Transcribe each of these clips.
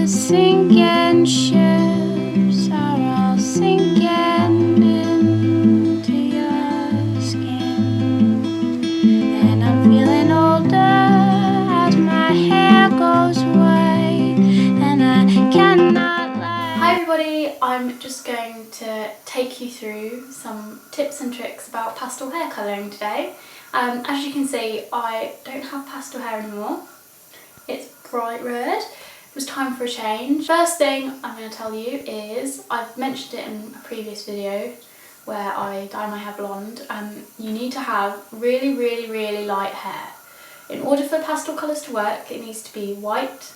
the sinking ships are all sinking into your skin, and I'm feeling older as my hair goes white, and I cannot lie. Hi everybody, I'm just going to take you through some tips and tricks about pastel hair colouring today. As you can see, I don't have pastel hair anymore. It's bright red. It was time for a change. First thing I'm going to tell you is, I've mentioned it in a previous video where I dye my hair blonde, you need to have really light hair. In order for pastel colours to work, it needs to be white,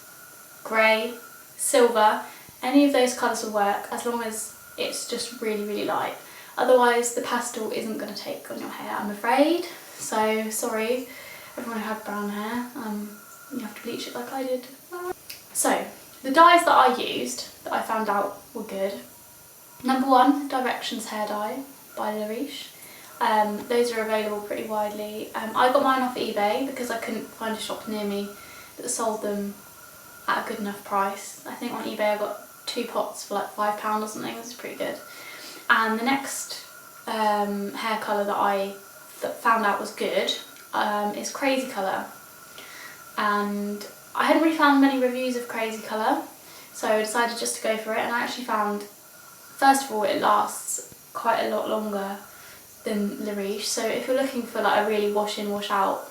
grey, silver. Any of those colours will work as long as it's just really light. Otherwise the pastel isn't going to take on your hair, I'm afraid. So sorry everyone who had brown hair, you have to bleach it like I did. So the dyes that I used that I found out were good. Number one, Directions hair dye by La Riche. Those are available pretty widely. I got mine off eBay because I couldn't find a shop near me that sold them at a good enough price. I think on eBay I got 2 pots for like £5 or something, which is pretty good. And the next hair colour that I found out was good is Crazy Colour. And I hadn't really found many reviews of Crazy Colour, so I decided just to go for it, and I actually found, first of all, it lasts quite a lot longer than La Riche, so if you're looking for like a really wash in, wash out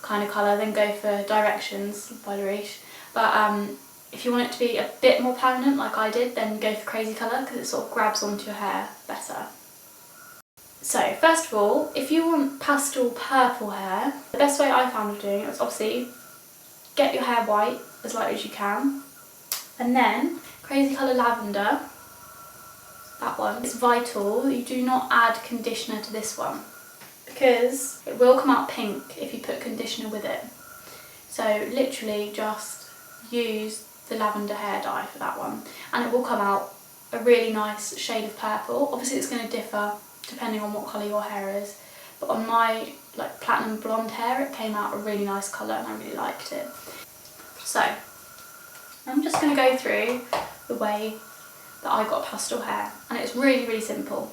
kind of colour, then go for Directions by La Riche. But if you want it to be a bit more permanent like I did, then go for Crazy Colour because it sort of grabs onto your hair better. So first of all, if you want pastel purple hair, the best way I found of doing it was obviously get your hair white as light as you can, and then Crazy Colour Lavender, that one, it's vital you do not add conditioner to this one because it will come out pink if you put conditioner with it. So literally just use the lavender hair dye for that one, and it will come out a really nice shade of purple. Obviously it's going to differ depending on what colour your hair is, but on my like platinum blonde hair it came out a really nice colour and I really liked it. So I'm just going to go through the way that I got pastel hair, and it's really simple.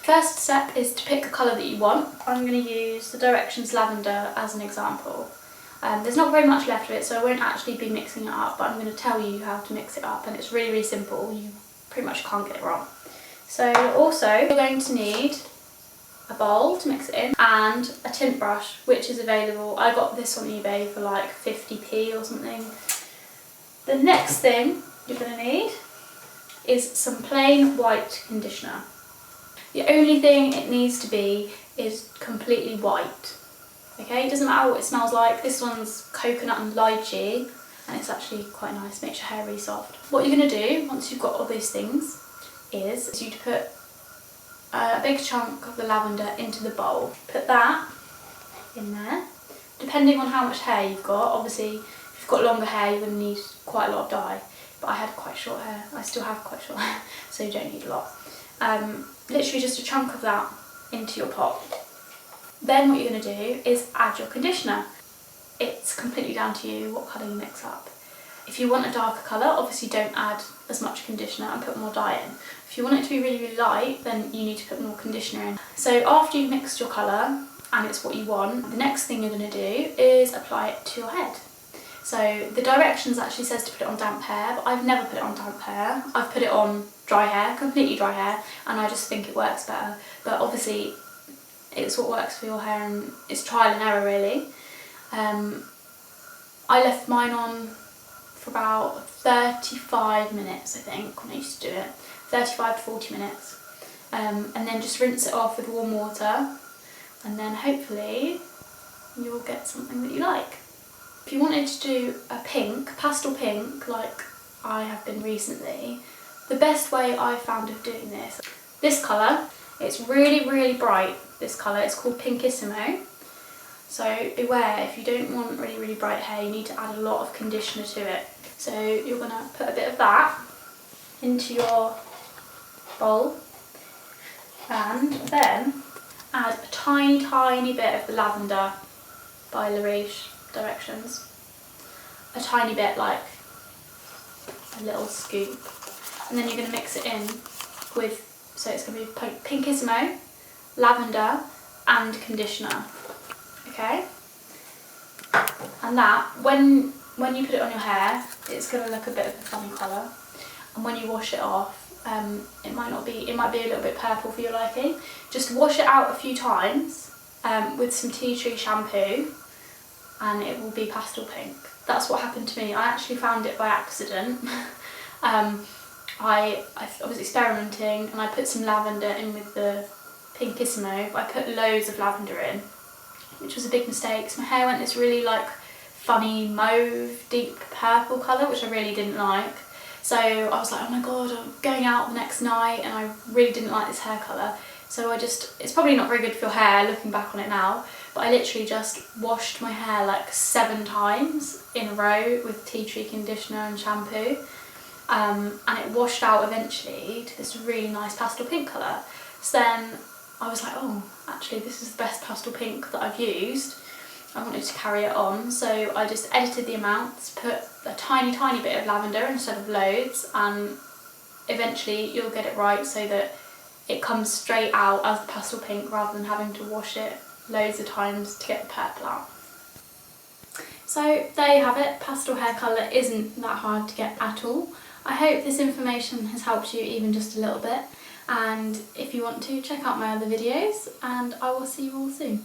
First step is to pick a colour that you want. I'm going to use the Directions Lavender as an example. There's not very much left of it, so I won't actually be mixing it up, but I'm going to tell you how to mix it up, and it's really simple. You pretty much can't get it wrong. So also you're going to need a bowl to mix it in and a tint brush, which is available. I got this on eBay for like 50p or something. The next thing you're going to need is some plain white conditioner. The only thing it needs to be is completely white. Okay, it doesn't matter what it smells like. This one's coconut and lychee, and it's actually quite nice, makes your hair really soft. What you're going to do once you've got all these things is you to put a big chunk of the lavender into the bowl. Put that in there. Depending on how much hair you've got, obviously if you've got longer hair you're going to need quite a lot of dye, but I had quite short hair. I still have quite short hair, so you don't need a lot. Literally just a chunk of that into your pot. Then what you're going to do is add your conditioner. It's completely down to you what colour you mix up. If you want a darker colour, obviously don't add as much conditioner and put more dye in. If you want it to be really light, then you need to put more conditioner in. So after you've mixed your colour and it's what you want, the next thing you're going to do is apply it to your head. So the Directions actually says to put it on damp hair, but I've never put it on damp hair. I've put it on dry hair, completely dry hair, and I just think it works better. But obviously it's what works for your hair, and it's trial and error really. I left mine on for about 35 minutes, I think, when I used to do it. 35 to 40 minutes. And then just rinse it off with warm water, and then hopefully you'll get something that you like. If you wanted to do a pink, pastel pink, like I have been recently, the best way I found of doing this colour, it's really bright, this colour, it's called Pinkissimo. So beware, if you don't want really bright hair, you need to add a lot of conditioner to it. So you're going to put a bit of that into your bowl, and then add a tiny bit of the lavender by La Riche Directions. A tiny bit, like a little scoop. And then you're going to mix it in with, so it's going to be Pinkissimo, lavender and conditioner. Okay? And that, when you put it on your hair, it's going to look a bit of a funny colour. And when you wash it off, it might be a little bit purple for your liking. Just wash it out a few times with some tea tree shampoo and it will be pastel pink. That's what happened to me. I actually found it by accident. I was experimenting and I put some lavender in with the Pinkissimo, but I put loads of lavender in, which was a big mistake because my hair went this really like funny mauve, deep purple colour, which I really didn't like. So I was like, oh my god, I'm going out the next night and I really didn't like this hair colour. So it's probably not very good for your hair looking back on it now, but I literally just washed my hair like 7 times in a row with tea tree conditioner and shampoo. And it washed out eventually to this really nice pastel pink colour. So then I was like, oh, actually this is the best pastel pink that I've used. I wanted to carry it on, so I just edited the amounts, put a tiny bit of lavender instead of loads, and eventually you'll get it right so that it comes straight out as the pastel pink rather than having to wash it loads of times to get the purple out. So there you have it, pastel hair colour isn't that hard to get at all. I hope this information has helped you even just a little bit, and if you want to, check out my other videos and I will see you all soon.